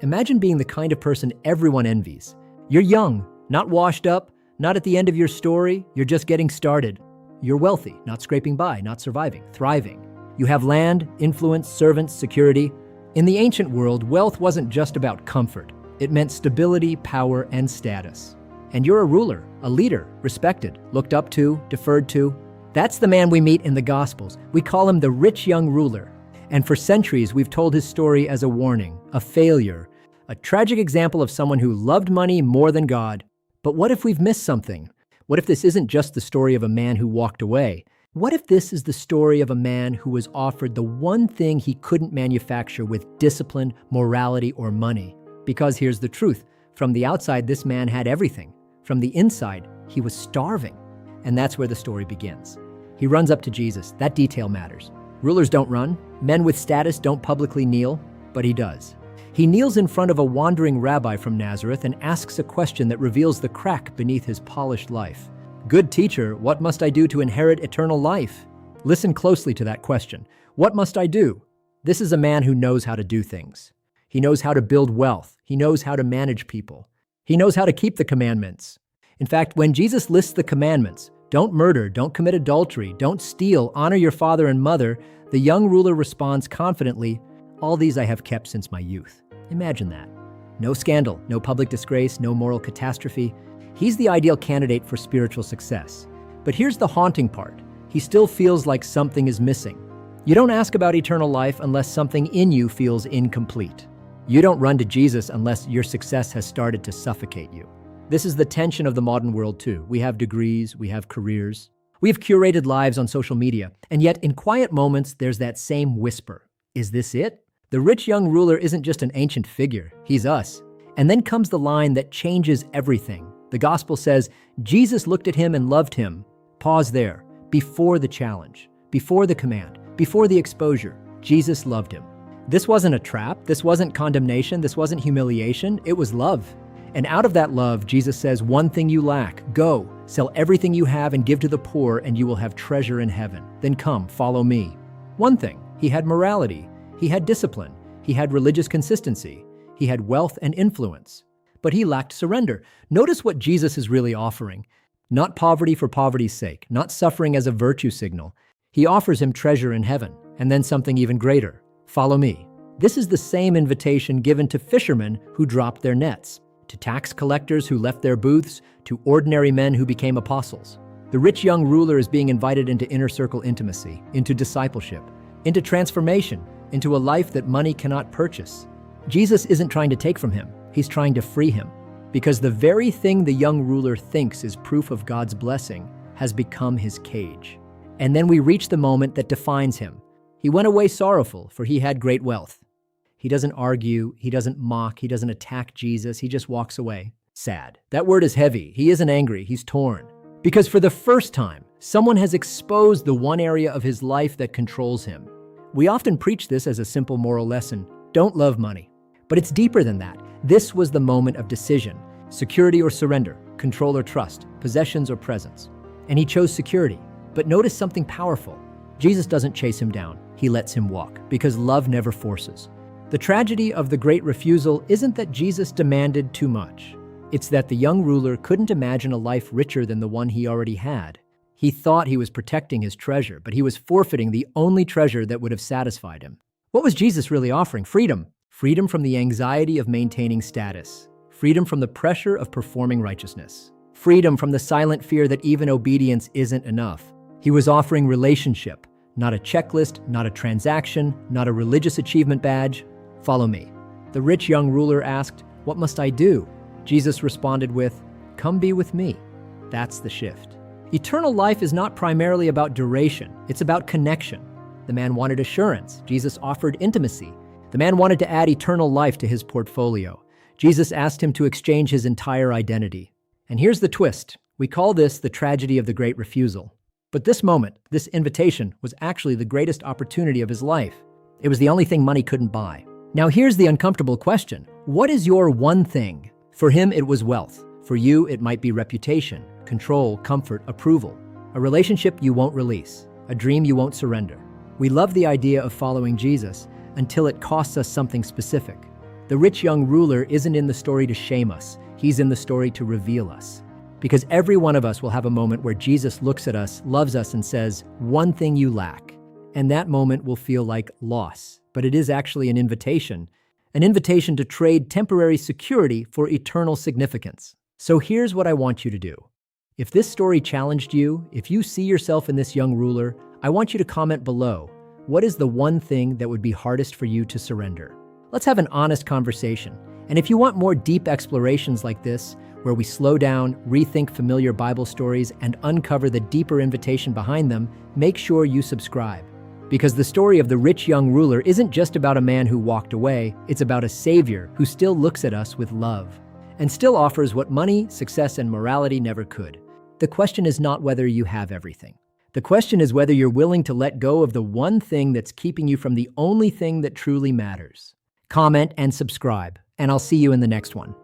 Imagine being the kind of person everyone envies. You're young, not washed up, not at the end of your story, you're just getting started. You're wealthy, not scraping by, not surviving, thriving. You have land, influence, servants, security. In the ancient world, wealth wasn't just about comfort. It meant stability, power, and status. And you're a ruler, a leader, respected, looked up to, deferred to. That's the man we meet in the Gospels. We call him the rich young ruler. And for centuries, we've told his story as a warning, a failure, a tragic example of someone who loved money more than God. But what if we've missed something? What if this isn't just the story of a man who walked away? What if this is the story of a man who was offered the one thing he couldn't manufacture with discipline, morality, or money? Because here's the truth. From the outside, this man had everything. From the inside, he was starving. And that's where the story begins. He runs up to Jesus. That detail matters. Rulers don't run. Men with status don't publicly kneel, but he does. He kneels in front of a wandering rabbi from Nazareth and asks a question that reveals the crack beneath his polished life. "Good teacher, what must I do to inherit eternal life?" Listen closely to that question. What must I do? This is a man who knows how to do things. He knows how to build wealth. He knows how to manage people. He knows how to keep the commandments. In fact, when Jesus lists the commandments, don't murder, don't commit adultery, don't steal, honor your father and mother, the young ruler responds confidently, "All these I have kept since my youth." Imagine that. No scandal, no public disgrace, no moral catastrophe. He's the ideal candidate for spiritual success. But here's the haunting part. He still feels like something is missing. You don't ask about eternal life unless something in you feels incomplete. You don't run to Jesus unless your success has started to suffocate you. This is the tension of the modern world too. We have degrees, we have careers, we have curated lives on social media, and yet in quiet moments there's that same whisper. Is this it? The rich young ruler isn't just an ancient figure, he's us. And then comes the line that changes everything. The gospel says, Jesus looked at him and loved him. Pause there. Before the challenge, before the command, before the exposure, Jesus loved him. This wasn't a trap, this wasn't condemnation, this wasn't humiliation, it was love. And out of that love, Jesus says, one thing you lack, go, sell everything you have and give to the poor, and you will have treasure in heaven. Then come, follow me. One thing, he had morality, he had discipline, he had religious consistency, he had wealth and influence. But he lacked surrender. Notice what Jesus is really offering. Not poverty for poverty's sake, not suffering as a virtue signal. He offers him treasure in heaven, and then something even greater. Follow me. This is the same invitation given to fishermen who dropped their nets, to tax collectors who left their booths, to ordinary men who became apostles. The rich young ruler is being invited into inner circle intimacy, into discipleship, into transformation, into a life that money cannot purchase. Jesus isn't trying to take from him, he's trying to free him. Because the very thing the young ruler thinks is proof of God's blessing has become his cage. And then we reach the moment that defines him. He went away sorrowful, for he had great wealth. He doesn't argue, he doesn't mock, he doesn't attack Jesus, he just walks away. Sad. That word is heavy. He isn't angry, he's torn. Because for the first time, someone has exposed the one area of his life that controls him. We often preach this as a simple moral lesson. Don't love money. But it's deeper than that. This was the moment of decision. Security or surrender, control or trust, possessions or presence. And he chose security. But notice something powerful. Jesus doesn't chase him down. He lets him walk, because love never forces. The tragedy of the great refusal isn't that Jesus demanded too much. It's that the young ruler couldn't imagine a life richer than the one he already had. He thought he was protecting his treasure, but he was forfeiting the only treasure that would have satisfied him. What was Jesus really offering? Freedom. Freedom from the anxiety of maintaining status. Freedom from the pressure of performing righteousness. Freedom from the silent fear that even obedience isn't enough. He was offering relationship, not a checklist, not a transaction, not a religious achievement badge. Follow me. The rich young ruler asked, "What must I do?" Jesus responded with, "Come be with me." That's the shift. Eternal life is not primarily about duration, it's about connection. The man wanted assurance. Jesus offered intimacy. The man wanted to add eternal life to his portfolio. Jesus asked him to exchange his entire identity. And here's the twist. We call this the tragedy of the great refusal. But this moment, this invitation, was actually the greatest opportunity of his life. It was the only thing money couldn't buy. Now here's the uncomfortable question. What is your one thing? For him, it was wealth. For you, it might be reputation, control, comfort, approval. A relationship you won't release. A dream you won't surrender. We love the idea of following Jesus until it costs us something specific. The rich young ruler isn't in the story to shame us, he's in the story to reveal us. Because every one of us will have a moment where Jesus looks at us, loves us, and says, "One thing you lack." And that moment will feel like loss, but it is actually an invitation to trade temporary security for eternal significance. So here's what I want you to do. If this story challenged you, if you see yourself in this young ruler, I want you to comment below. What is the one thing that would be hardest for you to surrender? Let's have an honest conversation. And if you want more deep explorations like this, where we slow down, rethink familiar Bible stories, and uncover the deeper invitation behind them, make sure you subscribe. Because the story of the rich young ruler isn't just about a man who walked away, it's about a savior who still looks at us with love and still offers what money, success, and morality never could. The question is not whether you have everything. The question is whether you're willing to let go of the one thing that's keeping you from the only thing that truly matters. Comment and subscribe, and I'll see you in the next one.